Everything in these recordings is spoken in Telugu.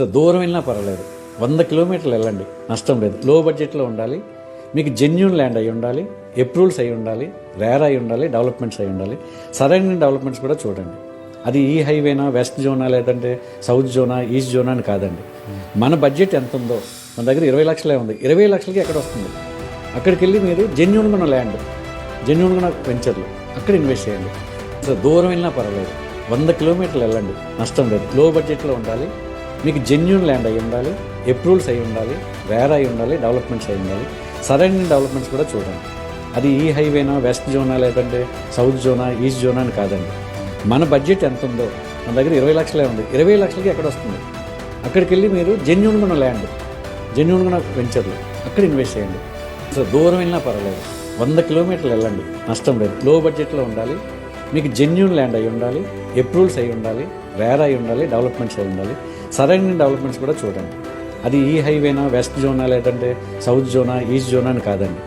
అసలు దూరం వెళ్ళినా పర్వాలేదు, 100 కిలోమీటర్లు వెళ్ళండి, నష్టం లేదు. లో బడ్జెట్లో ఉండాలి, మీకు జెన్యూన్ ల్యాండ్ అయి ఉండాలి, అప్రూవల్స్ అయి ఉండాలి, రేర్ అయి ఉండాలి, డెవలప్మెంట్స్ అయి ఉండాలి, సరౌండింగ్ డెవలప్మెంట్స్ కూడా చూడండి. అది ఈ హైవేనా, వెస్ట్ జోనా, లేదంటే సౌత్ జోనా, ఈస్ట్ జోనా అని కాదండి. మన బడ్జెట్ ఎంత ఉందో, మన దగ్గర 20 లక్షలే ఉంది, 20 లక్షలకి ఎక్కడ వస్తుంది? అక్కడికి వెళ్ళి మీరు జెన్యూన్గా ఉన్న ల్యాండ్, జెన్యూన్గా ఉన్న వెంచర్లు అక్కడ ఇన్వెస్ట్ చేయండి. అసలు దూరం వెళ్ళినా పర్వాలేదు, 100 కిలోమీటర్లు వెళ్ళండి, నష్టం లేదు. లో బడ్జెట్లో ఉండాలి, మీకు జెన్యూన్ ల్యాండ్ అయి ఉండాలి, అప్రూవల్స్ అయి ఉండాలి, రేర్ అయి ఉండాలి, డెవలప్మెంట్స్ అయి ఉండాలి, సరౌండింగ్ డెవలప్మెంట్స్ కూడా చూడండి. అది ఈ హైవేనా, వెస్ట్ జోనా, లేదంటే సౌత్ జోనా, ఈస్ట్ జోనా అని కాదండి. మన బడ్జెట్ ఎంత ఉందో, మన దగ్గర 20 లక్షలే ఉంది, 20 లక్షలకి ఎక్కడ వస్తుంది? అక్కడికి వెళ్ళి మీరు జెన్యూన్గా ఉన్న ల్యాండ్, జెన్యూన్గా ఉన్న వెంచర్లు అక్కడ ఇన్వెస్ట్ చేయండి. అసలు దూరం వెళ్ళినా పర్వాలేదు, 100 కిలోమీటర్లు వెళ్ళండి, నష్టం లేదు. లో బడ్జెట్లో ఉండాలి, మీకు జెన్యూన్ ల్యాండ్ అయి ఉండాలి, అప్రూవల్స్ అయి ఉండాలి, రేర్ అయి ఉండాలి, డెవలప్మెంట్స్ అయి ఉండాలి, సరౌండింగ్ డెవలప్మెంట్స్ కూడా చూడండి. అది ఈ హైవేనా, వెస్ట్ జోనా, లేదంటే సౌత్ జోనా, ఈస్ట్ జోనా అని కాదండి.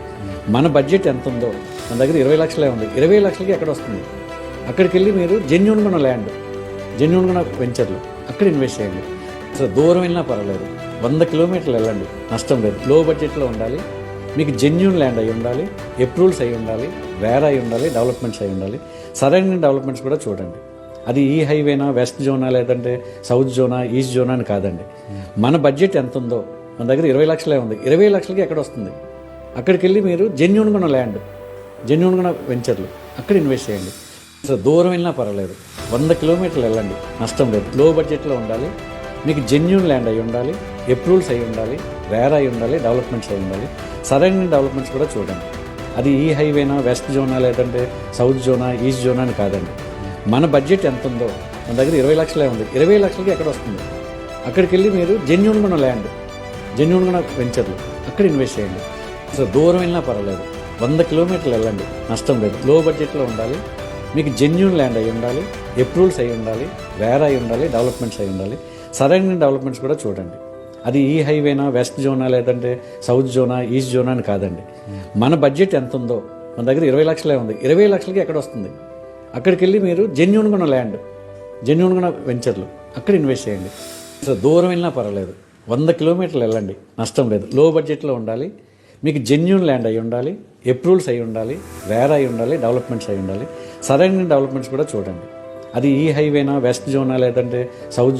మన బడ్జెట్ ఎంత ఉందో, మన దగ్గర 20 లక్షలే ఉంది, 20 లక్షలకి ఎక్కడ వస్తుంది? అక్కడికి వెళ్ళి మీరు జెన్యూన్గా ఉన్న ల్యాండ్, జెన్యూన్గా ఉన్న వెంచర్లు అక్కడ ఇన్వెస్ట్ చేయండి. అసలు దూరం వెళ్ళినా పర్వాలేదు, 100 కిలోమీటర్లు వెళ్ళండి, నష్టం లేదు. లో బడ్జెట్లో ఉండాలి, మీకు జెన్యూన్ ల్యాండ్ అయి ఉండాలి, అప్రూవల్స్ అయి ఉండాలి, రేర్ అయి ఉండాలి, డెవలప్మెంట్స్ అయి ఉండాలి, సరౌండింగ్ డెవలప్మెంట్స్ కూడా చూడండి. అది ఈ హైవేనా, వెస్ట్ జోనా, లేదంటే సౌత్ జోనా, ఈస్ట్ జోనా అని కాదండి. మన బడ్జెట్ ఎంత ఉందో, మన దగ్గర 20 లక్షలే ఉంది, 20 లక్షలకి ఎక్కడ వస్తుంది? అక్కడికి వెళ్ళి మీరు జెన్యూన్గా ఉన్న ల్యాండ్, జెన్యూన్గా ఉన్న వెంచర్లు అక్కడ ఇన్వెస్ట్ చేయండి. అసలు దూరం వెళ్ళినా పర్వాలేదు, 100 కిలోమీటర్లు వెళ్ళండి, నష్టం లేదు. లో బడ్జెట్లో ఉండాలి, మీకు జెన్యూన్ ల్యాండ్ అయి ఉండాలి, అప్రూవల్స్ అయి ఉండాలి, రేర్ అయి ఉండాలి, డెవలప్మెంట్స్ అయి ఉండాలి, సరౌండింగ్ డెవలప్మెంట్స్ కూడా చూడండి. అది ఈ హైవేనా, వెస్ట్ జోనా, లేదంటే సౌత్ జోనా, ఈస్ట్ జోనా అని కాదండి. మన బడ్జెట్ ఎంత ఉందో, మన దగ్గర 20 లక్షలే ఉంది, 20 లక్షలకి ఎక్కడ వస్తుంది? అక్కడికి వెళ్ళి మీరు జెన్యూన్గా ఉన్న ల్యాండ్, జెన్యూన్గా ఉన్న వెంచర్లు అక్కడ ఇన్వెస్ట్ చేయండి. అసలు దూరం వెళ్ళినా పర్వాలేదు, 100 కిలోమీటర్లు వెళ్ళండి, నష్టం లేదు. లో బడ్జెట్లో ఉండాలి, మీకు జెన్యూన్ ల్యాండ్ అయి ఉండాలి, అప్రూవల్స్ అయి ఉండాలి, రేర్ అయి ఉండాలి, డెవలప్మెంట్స్ అయి ఉండాలి, సరౌండింగ్ డెవలప్మెంట్స్ కూడా చూడండి. అది ఈ హైవేనా, వెస్ట్ జోనా, లేదంటే సౌత్ జోనా, ఈస్ట్ జోనా అని కాదండి. మన బడ్జెట్ ఎంత ఉందో, మన దగ్గర 20 లక్షలే ఉంది, 20 లక్షలకి ఎక్కడ వస్తుంది? అక్కడికి వెళ్ళి మీరు జెన్యూన్గా ఉన్న ల్యాండ్, జెన్యూన్గా ఉన్న వెంచర్లు అక్కడ ఇన్వెస్ట్ చేయండి. అసలు దూరం వెళ్ళినా పర్వాలేదు, 100 కిలోమీటర్లు వెళ్ళండి, నష్టం లేదు. లో బడ్జెట్లో ఉండాలి, మీకు జెన్యూన్ ల్యాండ్ అయి ఉండాలి, అప్రూవల్స్ అయి ఉండాలి, రేర్ అయి ఉండాలి, డెవలప్మెంట్స్ అయి ఉండాలి, సరౌండింగ్ డెవలప్మెంట్స్ కూడా చూడండి. అది ఈ హైవేనా, వెస్ట్ జోనా, లేదంటే సౌత్